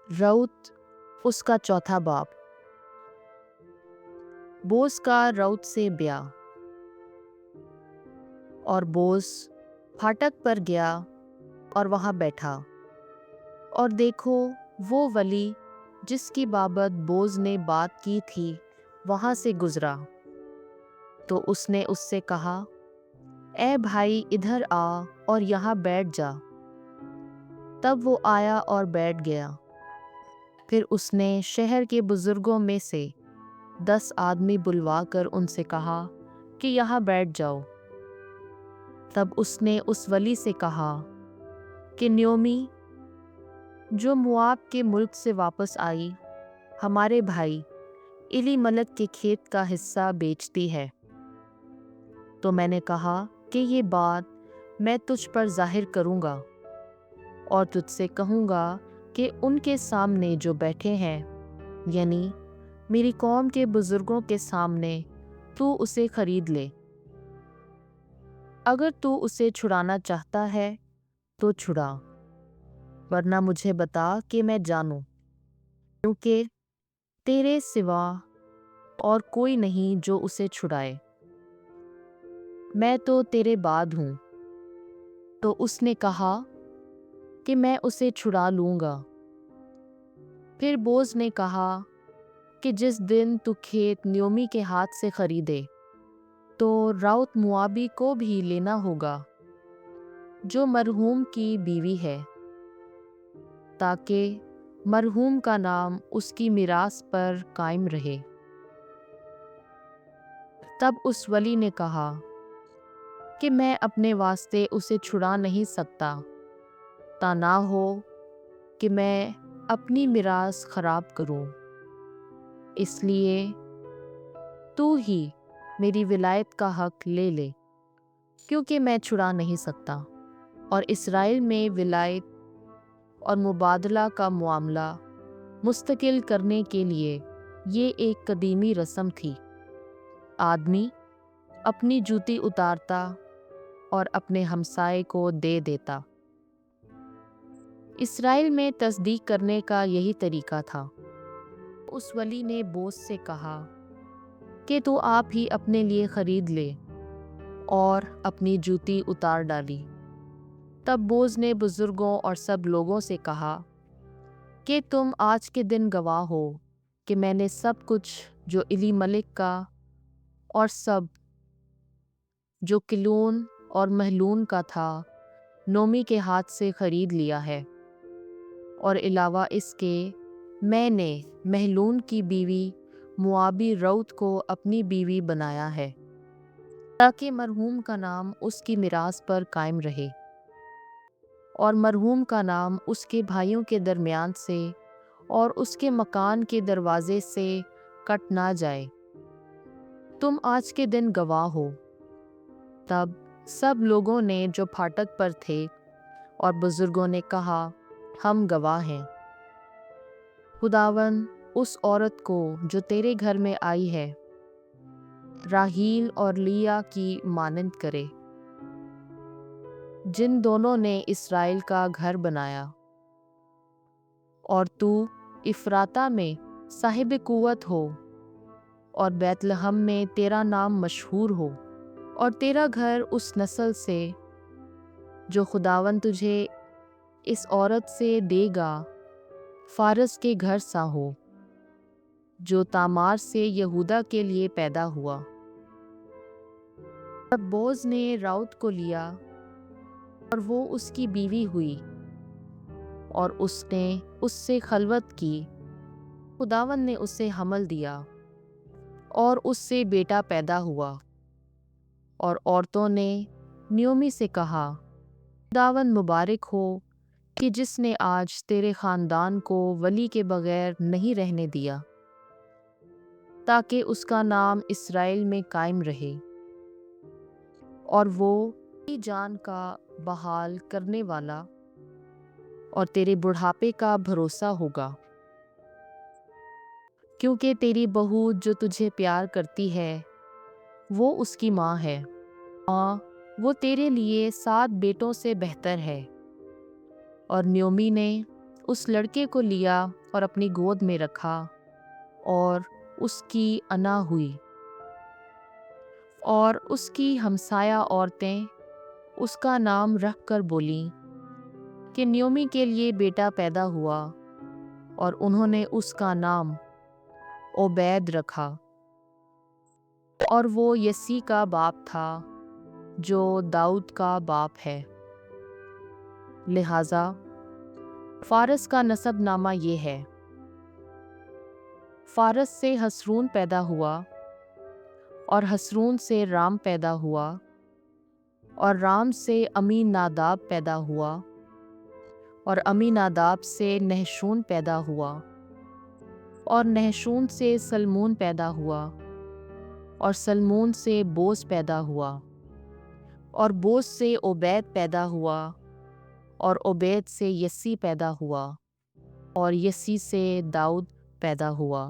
रऊत उसका चौथा बाप। बोस का रऊत से ब्याह। और बोस फाटक पर गया और वहां बैठा, और देखो वो वली जिसकी बाबत बोज ने बात की थी वहां से गुजरा। तो उसने उससे कहा, ए भाई इधर आ और यहाँ बैठ जा। तब वो आया और बैठ गया। फिर उसने शहर के बुजुर्गों में से 10 आदमी बुलवाकर उनसे कहा कि यहाँ बैठ जाओ। तब उसने उस वली से कहा कि न्योमी जो मुआब के मुल्क से वापस आई, हमारे भाई इलीमलक के खेत का हिस्सा बेचती है। तो मैंने कहा कि ये बात मैं तुझ पर जाहिर करूँगा और तुझसे कहूँगा कि उनके सामने जो बैठे हैं, यानी मेरी कौम के बुजुर्गों के सामने, तू उसे खरीद ले। अगर तू उसे छुड़ाना चाहता है तो छुड़ा, वरना मुझे बता कि मैं जानूं, क्योंकि तेरे सिवा और कोई नहीं जो उसे छुड़ाए। मैं तो तेरे बाद हूँ। तो उसने कहा कि मैं उसे छुड़ा लूँगा। फिर बोज ने कहा कि जिस दिन तू खेत न्योमी के हाथ से खरीदे, तो राउत मुआबी को भी लेना होगा जो मरहूम की बीवी है, ताकि मरहूम का नाम उसकी मिरास पर कायम रहे। तब उस वली ने कहा कि मैं अपने वास्ते उसे छुड़ा नहीं सकता, ता ना हो कि मैं अपनी मिरास खराब करूं। इसलिए तू ही मेरी विलायत का हक ले ले, क्योंकि मैं छुड़ा नहीं सकता। और इसराइल में विलायत और मुबादला का मामला मुस्तकिल करने के लिए ये एक कदीमी रस्म थी। आदमी अपनी जूती उतारता और अपने हमसाए को दे देता। इसराइल में तस्दीक करने का यही तरीका था। उस वली ने बोस से कहा कि तू आप ही अपने लिए खरीद ले, और अपनी जूती उतार डाली। तब बोज ने बुजुर्गों और सब लोगों से कहा कि तुम आज के दिन गवाह हो कि मैंने सब कुछ जो इलीमलिक का और सब जो किलून और महलून का था नोमी के हाथ से खरीद लिया है। और अलावा इसके मैंने महलून की बीवी मुआबी रऊत को अपनी बीवी बनाया है, ताकि मरहूम का नाम उसकी मिरास पर कायम रहे और मरहूम का नाम उसके भाइयों के दरमियान से और उसके मकान के दरवाजे से कट ना जाए। तुम आज के दिन गवाह हो। तब सब लोगों ने जो फाटक पर थे और बुजुर्गों ने कहा, हम गवाह हैं। खुदावन उस औरत को जो तेरे घर में आई है, राहील और लिया की मानंद करे, जिन दोनों ने इस्राएल का घर बनाया। और तू इफ्राता में साहिब कुव्वत हो, और बैतलहम में तेरा नाम मशहूर हो, और तेरा घर उस नस्ल से जो खुदावन तुझे इस औरत से देगा फारस के घर सा हो, जो तामार से यहूदा के लिए पैदा हुआ। तब बोज ने राउत को लिया और वो उसकी बीवी हुई, और उसने उससे खलवत की। खुदावन ने उसे हमल दिया और उससे बेटा पैदा हुआ। और औरतों ने न्योमी से कहा, खुदावन मुबारक हो कि जिसने आज तेरे खानदान को वली के बगैर नहीं रहने दिया, ताकि उसका नाम इसराइल में कायम रहे, और वो तेरी जान का बहाल करने वाला और तेरे बुढ़ापे का भरोसा होगा। क्योंकि तेरी बहू जो तुझे प्यार करती है वो उसकी माँ है। माँ वो तेरे लिए 7 बेटों से बेहतर है। और न्योमी ने اس لڑکے کو لیا اور اپنی گود میں رکھا اور اس کی انا ہوئی، اور اس کی ہمسایہ عورتیں اس کا نام رکھ کر بولیں کہ نیومی کے لیے بیٹا پیدا ہوا، اور انہوں نے اس کا نام عبید رکھا، اور وہ یسی کا باپ تھا جو داؤد کا باپ ہے۔ لہٰذا فارس کا نسب نامہ یہ ہے: فارس سے حسرون پیدا ہوا، اور حسرون سے رام پیدا ہوا، اور رام سے امی ناداب پیدا ہوا، اور امی ناداب سے نحشون پیدا ہوا، اور نحشون سے سلمون پیدا ہوا، اور سلمون سے بوز پیدا ہوا، اور بوز سے عبید پیدا ہوا، اور عبید سے یسی پیدا ہوا، اور یسی سے داؤد پیدا ہوا۔